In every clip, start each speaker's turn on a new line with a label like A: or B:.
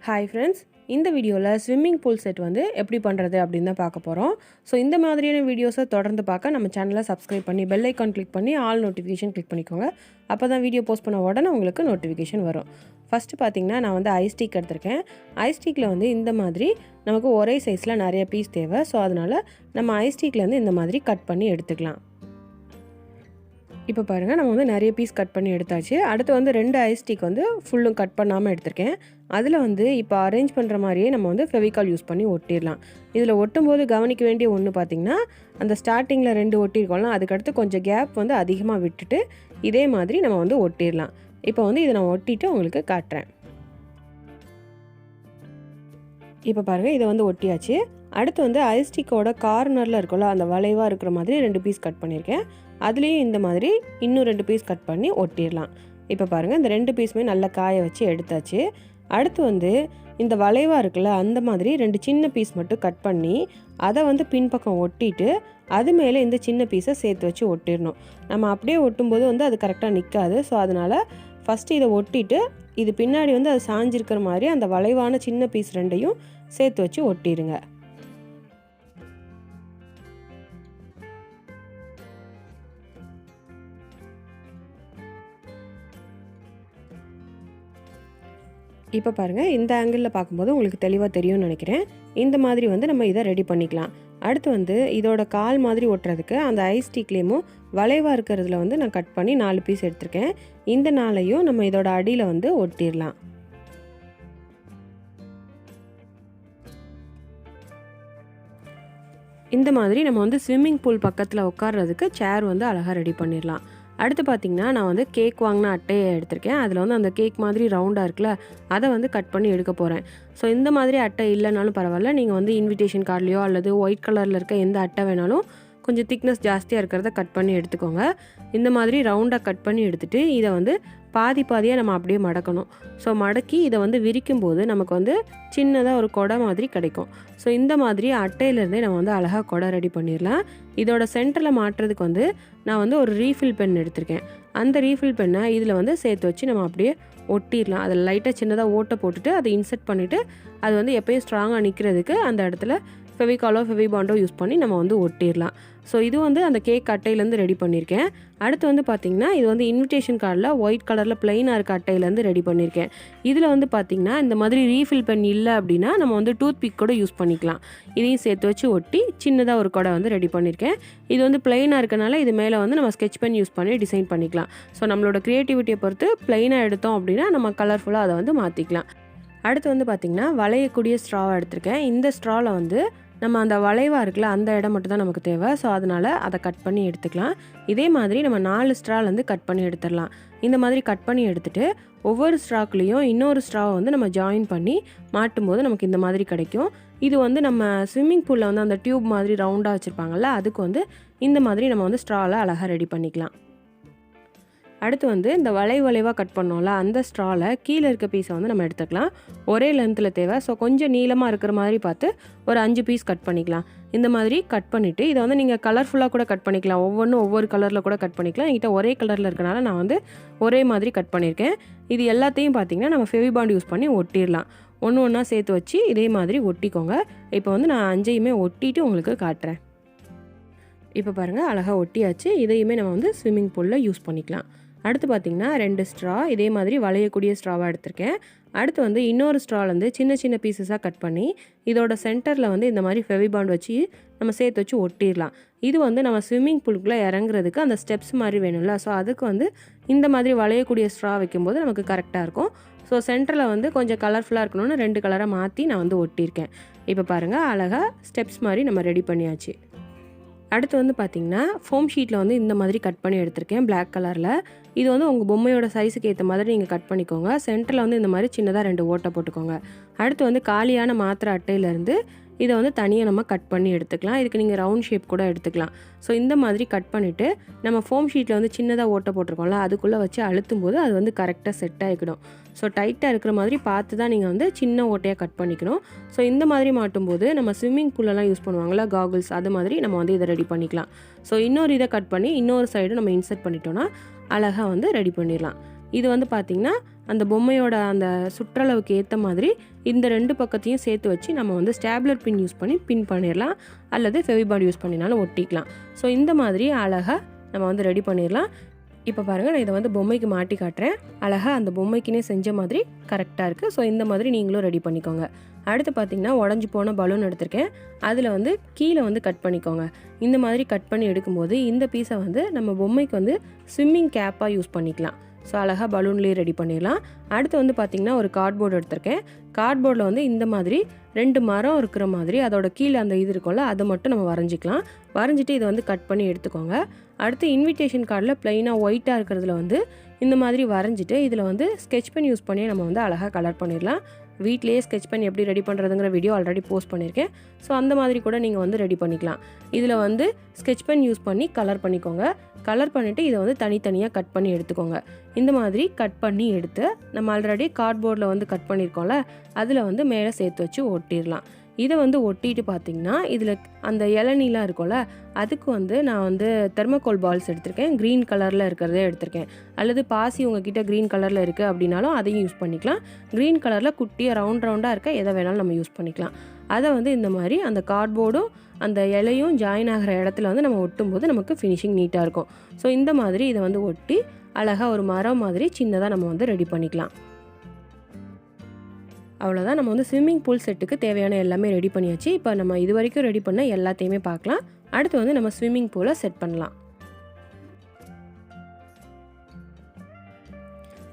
A: Hi friends, இந்த வீடியோவில் swimming pool set வந்து எப்படி பண்ணுறது அப்படின்னு தான் பார்க்க போகிறோம். ஸோ இந்த மாதிரியான வீடியோஸை தொடர்ந்து பார்க்க நம்ம சேனலை சப்ஸ்கிரைப் பண்ணி பெல் ஐக்கான் கிளிக் பண்ணி ஆல் நோட்டிஃபிகேஷன் கிளிக் பண்ணிக்கோங்க. அப்போ தான் வீடியோ போஸ்ட் பண்ண உடனே உங்களுக்கு நோட்டிஃபிகேஷன் வரும். ஃபஸ்ட்டு பார்த்தீங்கன்னா நான் வந்து ஐஸ்டிக் எடுத்திருக்கேன். ஐஸ்டிக்கில் வந்து இந்த மாதிரி நமக்கு ஒரே சைஸில் நிறைய பீஸ் தேவை. ஸோ அதனால் நம்ம ஐஸ்டிக்லேருந்து இந்த மாதிரி கட் பண்ணி எடுத்துக்கலாம். இப்போ பாருங்கள், நம்ம வந்து நிறைய பீஸ் கட் பண்ணி எடுத்தாச்சு. அடுத்து வந்து 2 ஐஸ்டிக் வந்து ஃபுல்லும் கட் பண்ணாமல் எடுத்திருக்கேன். அதில் வந்து இப்போ அரேஞ்ச் பண்ணுற மாதிரியே நம்ம வந்து ஃபெவிகால் யூஸ் பண்ணி ஒட்டிடலாம். இதில் ஒட்டும்போது கவனிக்க வேண்டிய ஒன்று பார்த்திங்கன்னா, அந்த ஸ்டார்டிங்கில் 2 ஒட்டியிருக்கோம்லாம், அதுக்கடுத்து கொஞ்சம் கேப் வந்து அதிகமாக விட்டுட்டு இதே மாதிரி நம்ம வந்து ஒட்டிடலாம். இப்போ வந்து இதை நான் ஒட்டிட்டு உங்களுக்கு காட்டுறேன். இப்போ பாருங்கள், இதை வந்து ஒட்டியாச்சு. அடுத்து வந்து ஐஸ்டிக்கோட கார்னரில் இருக்கும்ல, அந்த வளைவாக இருக்கிற மாதிரி 2 பீஸ் கட் பண்ணியிருக்கேன். அதுலேயும் இந்த மாதிரி இன்னும் 2 பீஸ் கட் பண்ணி ஒட்டிடலாம். இப்போ பாருங்கள், இந்த 2 பீஸுமே நல்லா காய வச்சு எடுத்தாச்சு. அடுத்து வந்து இந்த வளைவாக இருக்குல்ல, அந்த மாதிரி 2 சின்ன பீஸ் மட்டும் கட் பண்ணி அதை வந்து பின்பக்கம் ஒட்டிட்டு அது மேலே இந்த சின்ன பீஸை சேர்த்து வச்சு ஒட்டிடணும். நம்ம அப்படியே ஒட்டும்போது வந்து அது கரெக்டாக நிற்காது. ஸோ அதனால் ஃபஸ்ட்டு இதை ஒட்டிட்டு இது பின்னாடி வந்து அது சாஞ்சிருக்கிற மாதிரி அந்த வளைவான சின்ன பீஸ் 2ஐயும் சேர்த்து வச்சு ஒட்டிடுங்க. இப்போ பாருங்கள், இந்த ஆங்கிளில் பார்க்கும்போது உங்களுக்கு தெளிவாக தெரியும்னு நினைக்கிறேன். இந்த மாதிரி வந்து நம்ம இதை ரெடி பண்ணிக்கலாம். அடுத்து வந்து இதோட கால் மாதிரி ஒட்டுறதுக்கு அந்த ஐஸ்டிக்லேயும் வளைவாக இருக்கிறதுல வந்து நான் கட் பண்ணி 4 பீஸ் எடுத்திருக்கேன். இந்த 4ஐயும் நம்ம இதோட அடியில் வந்து ஒட்டிடலாம். இந்த மாதிரி நம்ம வந்து ஸ்விம்மிங் பூல் பக்கத்தில் உட்கார்றதுக்கு சேர் வந்து அழகாக ரெடி பண்ணிடலாம். அடுத்து பார்த்திங்கன்னா, நான் வந்து கேக் வாங்கின அட்டையை எடுத்திருக்கேன். அதில் வந்து அந்த கேக் மாதிரி ரவுண்டாக இருக்குல்ல, அதை வந்து கட் பண்ணி எடுக்க போகிறேன். ஸோ இந்த மாதிரி அட்டை இல்லைனாலும் பரவாயில்ல, நீங்கள் வந்து இன்விடேஷன் கார்ட்லேயோ அல்லது ஒயிட் கலரில் இருக்க எந்த அட்டை வேணாலும் கொஞ்சம் திக்னஸ் ஜாஸ்தியாக இருக்கிறத கட் பண்ணி எடுத்துக்கோங்க. இந்த மாதிரி ரவுண்டாக கட் பண்ணி எடுத்துகிட்டு இதை வந்து பாதியாக நம்ம அப்படியே மடக்கணும். ஸோ மடக்கி இதை வந்து விரிக்கும் போது நமக்கு வந்து சின்னதாக ஒரு கொடை மாதிரி கிடைக்கும். ஸோ இந்த மாதிரி அட்டையிலேருந்தே நம்ம வந்து அழகாக கொடை ரெடி பண்ணிடலாம். இதோட சென்டரில் மாட்டுறதுக்கு வந்து நான் வந்து ஒரு ரீஃபில் பென் எடுத்திருக்கேன். அந்த ரீஃபில் பென்னை இதில் வந்து சேர்த்து வச்சு நம்ம அப்படியே ஒட்டிடலாம். அதில் லைட்டாக சின்னதாக ஓட்டை போட்டுட்டு அதை இன்செர்ட் பண்ணிவிட்டு அது வந்து எப்போயும் ஸ்ட்ராங்காக நிற்கிறதுக்கு அந்த இடத்துல ஃபெவிகாலோ ஃபெவிபாண்டோ யூஸ் பண்ணி நம்ம வந்து ஒட்டிடலாம். ஸோ இது வந்து அந்த கேக் அட்டையிலேருந்து ரெடி பண்ணியிருக்கேன். அடுத்து வந்து பார்த்திங்கன்னா, இது வந்து இன்விடேஷன் கார்டில் ஒயிட் கலரில் ப்ளைனாக இருக்க அட்டையிலேருந்து ரெடி பண்ணியிருக்கேன். இதில் வந்து பார்த்திங்கன்னா, இந்த மாதிரி ரீஃபில் பென் இல்லை அப்படின்னா நம்ம வந்து டூத் பிக் கூட யூஸ் பண்ணிக்கலாம். இதையும் சேர்த்து வச்சு ஒட்டி சின்னதாக ஒரு கொடை வந்து ரெடி பண்ணியிருக்கேன். இது வந்து ப்ளைனாக இருக்கனால இது மேலே வந்து நம்ம ஸ்கெட்ச் பென் யூஸ் பண்ணி டிசைன் பண்ணிக்கலாம். ஸோ நம்மளோட க்ரியேட்டிவிட்டியை பொறுத்து ப்ளைனாக எடுத்தோம் அப்படின்னா நம்ம கலர்ஃபுல்லாக அதை வந்து மாற்றிக்கலாம். அடுத்து வந்து பார்த்திங்கன்னா, வளையக்கூடிய ஸ்ட்ராவை எடுத்திருக்கேன். இந்த ஸ்ட்ராவில் வந்து நம்ம அந்த வளைவாக இருக்குல்ல, அந்த இடம் மட்டும் தான் நமக்கு தேவை. ஸோ அதனால் அதை கட் பண்ணி எடுத்துக்கலாம். இதே மாதிரி நம்ம 4 ஸ்ட்ராலேருந்து கட் பண்ணி எடுத்துடலாம். இந்த மாதிரி கட் பண்ணி எடுத்துகிட்டு ஒவ்வொரு ஸ்ட்ராக்லேயும் இன்னொரு ஸ்ட்ராவை வந்து நம்ம ஜாயின் பண்ணி மாட்டும் போது நமக்கு இந்த மாதிரி கிடைக்கும். இது வந்து நம்ம ஸ்விம்மிங் பூலில் வந்து அந்த டியூப் மாதிரி ரவுண்டாக வச்சுருப்பாங்கள்ல, அதுக்கு வந்து இந்த மாதிரி நம்ம வந்து ஸ்ட்ராவில் அழகாக ரெடி பண்ணிக்கலாம். அடுத்து வந்து இந்த வளைவாக கட் பண்ணோம்ல, அந்த ஸ்ட்ராவில் கீழே இருக்க பீஸை வந்து நம்ம எடுத்துக்கலாம். ஒரே லென்த்தில் தேவை. ஸோ கொஞ்சம் நீளமாக இருக்கிற மாதிரி பார்த்து ஒரு 5 பீஸ் கட் பண்ணிக்கலாம். இந்த மாதிரி கட் பண்ணிவிட்டு இதை வந்து நீங்கள் கலர்ஃபுல்லாக கூட கட் பண்ணிக்கலாம். ஒவ்வொன்றும் ஒவ்வொரு கலரில் கூட கட் பண்ணிக்கலாம். என்கிட்ட ஒரே கலரில் இருக்கனால நான் வந்து ஒரே மாதிரி கட் பண்ணியிருக்கேன். இது எல்லாத்தையும் பார்த்திங்கன்னா நம்ம ஃபெவிபாண்ட் யூஸ் பண்ணி ஒட்டிடலாம். ஒன்று ஒன்றா சேர்த்து வச்சு இதே மாதிரி ஒட்டிக்கோங்க. இப்போ வந்து நான் 5ஐயுமே ஒட்டிட்டு உங்களுக்கு காட்டுறேன். இப்போ பாருங்கள், அழகாக ஒட்டியாச்சு. இதையுமே நம்ம வந்து ஸ்விம்மிங் பூலில் யூஸ் பண்ணிக்கலாம். அடுத்து பார்த்திங்கன்னா 2 ஸ்ட்ரா இதே மாதிரி வளையக்கூடிய ஸ்ட்ராவாக எடுத்திருக்கேன். அடுத்து வந்து இன்னொரு ஸ்ட்ராலேருந்து சின்ன சின்ன பீசஸாக கட் பண்ணி இதோட சென்டரில் வந்து இந்த மாதிரி ஃபெவிபாண்ட் வச்சு நம்ம சேர்த்து வச்சு ஒட்டிடலாம். இது வந்து நம்ம ஸ்விம்மிங் பூலுக்குள்ளே இறங்குறதுக்கு அந்த ஸ்டெப்ஸ் மாதிரி வேணும்ல. ஸோ அதுக்கு வந்து இந்த மாதிரி வளையக்கூடிய ஸ்ட்ரா வைக்கும்போது நமக்கு கரெக்டாக இருக்கும். ஸோ சென்டரில் வந்து கொஞ்சம் கலர்ஃபுல்லாக இருக்கணும்னு 2 கலரை மாற்றி நான் வந்து ஒட்டியிருக்கேன். இப்போ பாருங்கள், அழகாக ஸ்டெப்ஸ் மாதிரி நம்ம ரெடி பண்ணியாச்சு. அடுத்து வந்து பார்த்திங்கன்னா, ஃபோம் ஷீட்டில் வந்து இந்த மாதிரி கட் பண்ணி எடுத்திருக்கேன் பிளாக் கலரில். இது வந்து உங்கள் பொம்மையோட சைஸுக்கு ஏற்ற மாதிரி நீங்கள் கட் பண்ணிக்கோங்க. சென்டரில் வந்து இந்த மாதிரி சின்னதாக 2 ஓட்டை போட்டுக்கோங்க. அடுத்து வந்து காலியான மாத்திரை அட்டையிலேருந்து இதை வந்து தனியாக நம்ம கட் பண்ணி எடுத்துக்கலாம். இதுக்கு நீங்கள் ரவுண்ட் ஷேப் கூட எடுத்துக்கலாம். ஸோ இந்த மாதிரி கட் பண்ணிவிட்டு நம்ம ஃபோம் ஷீட்டில் வந்து சின்னதாக ஓட்டை போட்டிருக்கோம்ல, அதுக்குள்ளே வச்சு அழுத்தும் போது அது வந்து கரெக்டாக செட் ஆகிக்கணும். ஸோ டைட்டாக இருக்கிற மாதிரி பார்த்து தான் நீங்கள் வந்து சின்ன ஓட்டையாக கட் பண்ணிக்கணும். ஸோ இந்த மாதிரி மாட்டும்போது நம்ம ஸ்விம்மிங் பூலெல்லாம் யூஸ் பண்ணுவாங்களா, காகுல்ஸ், அது மாதிரி நம்ம வந்து இதை ரெடி பண்ணிக்கலாம். ஸோ இன்னொரு இதை கட் பண்ணி இன்னொரு சைடு நம்ம இன்சர்ட் பண்ணிட்டோன்னா அழகாக வந்து ரெடி பண்ணிடலாம். இது வந்து பார்த்திங்கன்னா அந்த பொம்மையோட அந்த சுற்றளவுக்கு ஏற்ற மாதிரி இந்த 2 பக்கத்தையும் சேர்த்து வச்சு நம்ம வந்து ஸ்டாப்லர் பின் யூஸ் பண்ணி பின் பண்ணிடலாம், அல்லது ஃபெவிபாண்ட் யூஸ் பண்ணினாலும் ஒட்டிக்கலாம். ஸோ இந்த மாதிரி அழகாக நம்ம வந்து ரெடி பண்ணிடலாம். இப்போ பாருங்கள், நான் இதை வந்து பொம்மைக்கு மாட்டி காட்டுறேன். அழகாக அந்த பொம்மைக்குனே செஞ்ச மாதிரி கரெக்டாக இருக்குது. ஸோ இந்த மாதிரி நீங்களும் ரெடி பண்ணிக்கோங்க. அடுத்து பார்த்திங்கன்னா உடஞ்சி போன பலூன் எடுத்திருக்கேன். அதில் வந்து கீழே வந்து கட் பண்ணிக்கோங்க. இந்த மாதிரி கட் பண்ணி எடுக்கும்போது இந்த பீஸை வந்து நம்ம பொம்மைக்கு வந்து ஸ்விம்மிங் கேப்பாக யூஸ் பண்ணிக்கலாம். ஸோ அழகாக பலூன்லேயே ரெடி பண்ணிடலாம். அடுத்து வந்து பார்த்திங்கன்னா ஒரு கார்ட்போர்டு எடுத்திருக்கேன். கார்ட்போர்டில் வந்து இந்த மாதிரி 2 மரம் இருக்கிற மாதிரி அதோட கீழே அந்த இது இருக்கும்ல, அதை மட்டும் நம்ம வரைஞ்சிக்கலாம். வரைஞ்சிட்டு இதை வந்து கட் பண்ணி எடுத்துக்கோங்க. அடுத்து இன்விடேஷன் கார்டில் ப்ளைனாக ஒயிட்டாக இருக்கிறதுல வந்து இந்த மாதிரி வரைஞ்சிட்டு இதில் வந்து ஸ்கெட்ச் பென் யூஸ் பண்ணி நம்ம வந்து அழகாக கலர் பண்ணிடலாம். வீட்லேயே ஸ்கெட்ச் பென் எப்படி ரெடி பண்ணுறதுங்கிற வீடியோ ஆல்ரெடி போஸ்ட் பண்ணியிருக்கேன். ஸோ அந்த மாதிரி கூட நீங்கள் வந்து ரெடி பண்ணிக்கலாம். இதில் வந்து ஸ்கெட்ச் பென் யூஸ் பண்ணி கலர் பண்ணிக்கோங்க. கலர் பண்ணிவிட்டு இதை வந்து தனித்தனியாக கட் பண்ணி எடுத்துக்கோங்க. இந்த மாதிரி கட் பண்ணி எடுத்து நம்ம ஆல்ரெடி கார்ட்போர்டில் வந்து கட் பண்ணியிருக்கோம்ல, அதில் வந்து மேலே சேர்த்து வச்சு ஒட்டிடலாம். இதை வந்து ஒட்டிட்டு பார்த்திங்கன்னா இதில் அந்த இளநீலாம் இருக்கும்ல, அதுக்கு வந்து நான் வந்து தெர்மோகோல் பால்ஸ் எடுத்திருக்கேன். க்ரீன் கலரில் இருக்கிறதே எடுத்திருக்கேன். அல்லது பாசி உங்ககிட்ட க்ரீன் கலரில் இருக்குது அப்படின்னாலும் அதையும் யூஸ் பண்ணிக்கலாம். க்ரீன் கலரில் குட்டியாக ரவுண்டாக இருக்க எதை வேணாலும் நம்ம யூஸ் பண்ணிக்கலாம். அதை வந்து இந்த மாதிரி அந்த கார்ட்போர்டும் அந்த இலையும் ஜாயின் ஆகிற இடத்துல வந்து நம்ம ஒட்டும்போது நமக்கு ஃபினிஷிங் நீட்டாக இருக்கும். ஸோ இந்த மாதிரி இதை வந்து ஒட்டி அழகாக ஒரு மரம் மாதிரி சின்னதாக நம்ம வந்து ரெடி பண்ணிக்கலாம். அவ்வளோதான், நம்ம வந்து ஸ்விம்மிங் பூல் செட்டுக்கு தேவையான எல்லாமே ரெடி பண்ணியாச்சு. இப்போ நம்ம இது வரைக்கும் ரெடி பண்ண எல்லாத்தையுமே பார்க்கலாம். அடுத்து வந்து நம்ம ஸ்விம்மிங் பூலை செட் பண்ணலாம்.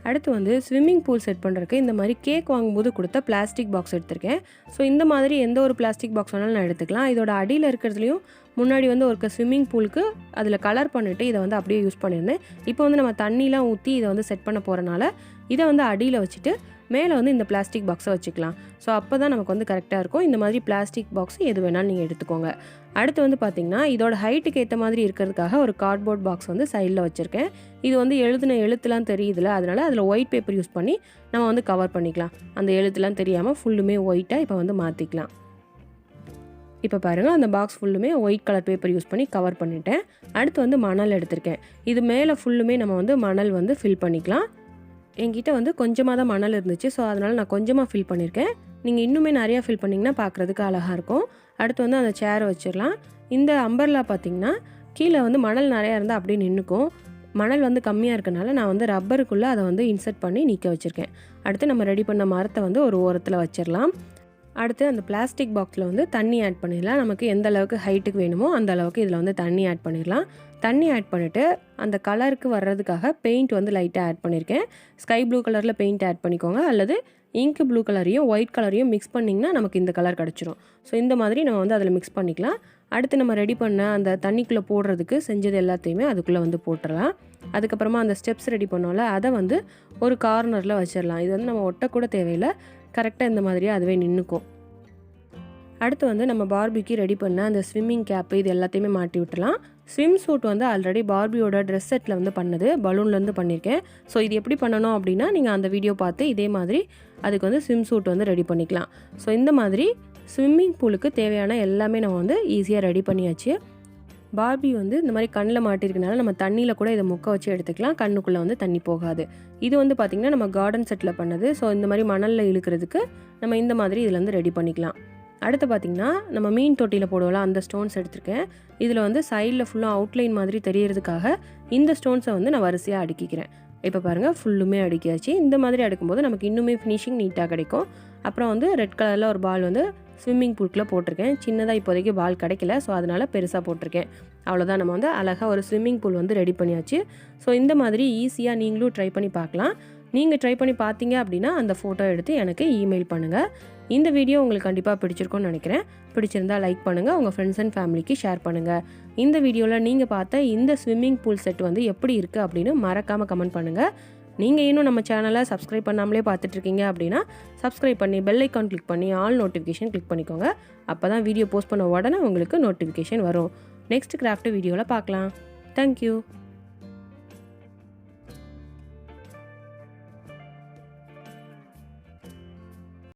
A: அடுத்து வந்து ஸ்விம்மிங் பூல் செட் பண்ணுறதுக்கு இந்த மாதிரி கேக் வாங்கும்போது கொடுத்த பிளாஸ்டிக் பாக்ஸ் எடுத்திருக்கேன். ஸோ இந்த மாதிரி எந்த ஒரு பிளாஸ்டிக் பாக்ஸ் வேணாலும் நான் எடுத்துக்கலாம். இதோட அடியில் இருக்கிறதுலையும் முன்னாடி வந்து ஒரு ஸ்விம்மிங் பூலுக்கு அதில் கலர் பண்ணிவிட்டு இதை வந்து அப்படியே யூஸ் பண்ணியிருந்தேன். இப்போ வந்து நம்ம தண்ணிலாம் ஊற்றி இதை வந்து செட் பண்ண போகிறனால இதை வந்து அடியில் வச்சுட்டு மேலே வந்து இந்த பிளாஸ்டிக் பாக்ஸை வச்சுக்கலாம். ஸோ அப்போ தான் நமக்கு வந்து கரெக்டாக இருக்கும். இந்த மாதிரி பிளாஸ்டிக் பாக்ஸ் எது வேணாலும் நீங்கள் எடுத்துக்கோங்க. அடுத்து வந்து பார்த்திங்கன்னா இதோட ஹைட்டுக்கு ஏற்ற மாதிரி இருக்கிறதுக்காக ஒரு கார்ட்போர்ட் பாக்ஸ் வந்து சைடில் வச்சுருக்கேன். இது வந்து எழுத்துலாம் தெரியுதுல, அதனால் அதில் ஒயிட் பேப்பர் யூஸ் பண்ணி நம்ம வந்து கவர் பண்ணிக்கலாம். அந்த எழுத்துலாம் தெரியாமல் ஃபுல்லுமே ஒயிட்டாக இப்போ வந்து மாற்றிக்கலாம். இப்போ பாருங்கள், அந்த பாக்ஸ் ஃபுல்லுமே ஒயிட் கலர் பேப்பர் யூஸ் பண்ணி கவர் பண்ணிட்டேன். அடுத்து வந்து மணல் எடுத்திருக்கேன். இது மேலே ஃபுல்லுமே நம்ம வந்து மணல் வந்து ஃபில் பண்ணிக்கலாம். என்கிட்ட வந்து கொஞ்சமாக தான் மணல் இருந்துச்சு. ஸோ அதனால் நான் கொஞ்சமாக ஃபில் பண்ணியிருக்கேன். நீங்கள் இன்னுமே நிறையா ஃபில் பண்ணிங்கன்னா பார்க்குறதுக்கு அழகாக இருக்கும். அடுத்து வந்து அந்த சேரை வச்சிடலாம். இந்த அம்பர்லா பார்த்திங்கன்னா கீழே வந்து மணல் நிறையா இருந்தால் அப்படியே நின்றுக்கும். மணல் வந்து கம்மியாக இருக்கனால நான் வந்து ரப்பருக்குள்ளே அதை வந்து இன்சர்ட் பண்ணி நிற்க வச்சுருக்கேன். அடுத்து நம்ம ரெடி பண்ண மரத்தை வந்து ஒரு ஓரத்தில் வச்சிடலாம். அடுத்து அந்த பிளாஸ்டிக் பாக்ஸில் வந்து தண்ணி ஆட் பண்ணிடலாம். நமக்கு எந்த அளவுக்கு ஹைட்டுக்கு வேணுமோ அந்த அளவுக்கு இதில் வந்து தண்ணி ஆட் பண்ணிடலாம். தண்ணி ஆட் பண்ணிவிட்டு அந்த கலருக்கு வர்றதுக்காக பெயிண்ட் வந்து லைட்டாக ஆட் பண்ணியிருக்கேன். ஸ்கை ப்ளூ கலரில் பெயிண்ட் ஆட் பண்ணிக்கோங்க, அல்லது இங்க் ப்ளூ கலரையும் ஒயிட் கலரையும் மிக்ஸ் பண்ணிங்கன்னா நமக்கு இந்த கலர் கிடச்சிரும். ஸோ இந்த மாதிரி நம்ம வந்து அதில் மிக்ஸ் பண்ணிக்கலாம். அடுத்து நம்ம ரெடி பண்ண அந்த தண்ணிக்குள்ளே போடுறதுக்கு செஞ்சது எல்லாத்தையுமே அதுக்குள்ளே வந்து போட்டுடலாம். அதுக்கப்புறமா அந்த ஸ்டெப்ஸ் ரெடி பண்ணோம்ல, அதை வந்து ஒரு கார்னரில் வச்சிடலாம். இது வந்து நம்ம ஒட்டக்கூட தேவையில்லை, கரெக்டாக இந்த மாதிரியே அதுவே நின்றுக்கும். அடுத்து வந்து நம்ம பார்பிக்கு ரெடி பண்ண அந்த ஸ்விம்மிங் கேப்பு இது எல்லாத்தையுமே மாட்டி விட்டுலாம். ஸ்விம் சூட் வந்து ஆல்ரெடி பார்பியோட ட்ரெஸ் செட்டில் வந்து பண்ணது, பலூன்லேருந்து பண்ணியிருக்கேன். ஸோ இது எப்படி பண்ணணும் அப்படின்னா நீங்கள் அந்த வீடியோ பார்த்து இதே மாதிரி அதுக்கு வந்து ஸ்விம் சூட் வந்து ரெடி பண்ணிக்கலாம். ஸோ இந்த மாதிரி ஸ்விம்மிங் பூலுக்கு தேவையான எல்லாமே நம்ம வந்து ஈஸியாக ரெடி பண்ணியாச்சு. பார்பி வந்து இந்த மாதிரி கண்ணில் மாட்டிருக்கனால நம்ம தண்ணியில் கூட இதை முக்க வச்சு எடுத்துக்கலாம். கண்ணுக்குள்ளே வந்து தண்ணி போகாது. இது வந்து பார்த்திங்கன்னா நம்ம கார்டன் செட்டில் பண்ணது. ஸோ இந்த மாதிரி மணலில் இழுக்கிறதுக்கு நம்ம இந்த மாதிரி இதில் வந்து ரெடி பண்ணிக்கலாம். அடுத்து பார்த்திங்கன்னா நம்ம மீன் தொட்டியில் போடுவோம்ல, அந்த ஸ்டோன்ஸ் எடுத்திருக்கேன். இதில் வந்து சைடில் ஃபுல்லாக அவுட்லைன் மாதிரி தெரியறதுக்காக இந்த ஸ்டோன்ஸை வந்து நான் வரிசையாக அடுக்கிக்கிறேன். இப்போ பாருங்கள், ஃபுல்லுமே அடுக்கியாச்சு. இந்த மாதிரி அடுக்கும்போது நமக்கு இன்னுமே ஃபினிஷிங் நீட்டாக கிடைக்கும். அப்புறம் வந்து ரெட் கலரில் ஒரு பால் வந்து ஸ்விம்மிங் பூலுக்குள்ளே போட்டிருக்கேன். சின்னதாக இப்போதைக்கு பால் கிடைக்கல, ஸோ அதனால் பெருசாக போட்டிருக்கேன். அவ்வளோதான், நம்ம வந்து அழகாக ஒரு ஸ்விம்மிங் பூல் வந்து ரெடி பண்ணியாச்சு. ஸோ இந்த மாதிரி ஈஸியாக நீங்களும் ட்ரை பண்ணி பார்க்கலாம். நீங்கள் ட்ரை பண்ணி பார்த்தீங்க அப்படின்னா அந்த ஃபோட்டோ எடுத்து எனக்கு இமெயில் பண்ணுங்கள். இந்த வீடியோ உங்களுக்கு கண்டிப்பாக பிடிச்சிருக்கும்னு நினைக்கிறேன். பிடிச்சிருந்தா லைக் பண்ணுங்கள், உங்கள் ஃப்ரெண்ட்ஸ் அண்ட் ஃபேமிலிக்கு ஷேர் பண்ணுங்கள். இந்த வீடியோவில் நீங்கள் பார்த்த இந்த ஸ்விம்மிங் பூல் செட் வந்து எப்படி இருக்குது அப்படின்னு மறக்காமல் கமெண்ட் பண்ணுங்கள். நீங்கள் இன்னும் நம்ம சேனலை சப்ஸ்கிரைப் பண்ணாமலே பார்த்துட்ருக்கீங்க அப்படின்னா சப்ஸ்கிரைப் பண்ணி பெல் ஐக்கான் கிளிக் பண்ணி ஆல் நோட்டிஃபிகேஷன் கிளிக் பண்ணிக்கோங்க. அப்போ தான் வீடியோ போஸ்ட் பண்ண உடனே உங்களுக்கு நோட்டிஃபிகேஷன் வரும். நெக்ஸ்ட் கிராஃப்ட் வீடியோவில் பார்க்கலாம். தேங்க்யூ.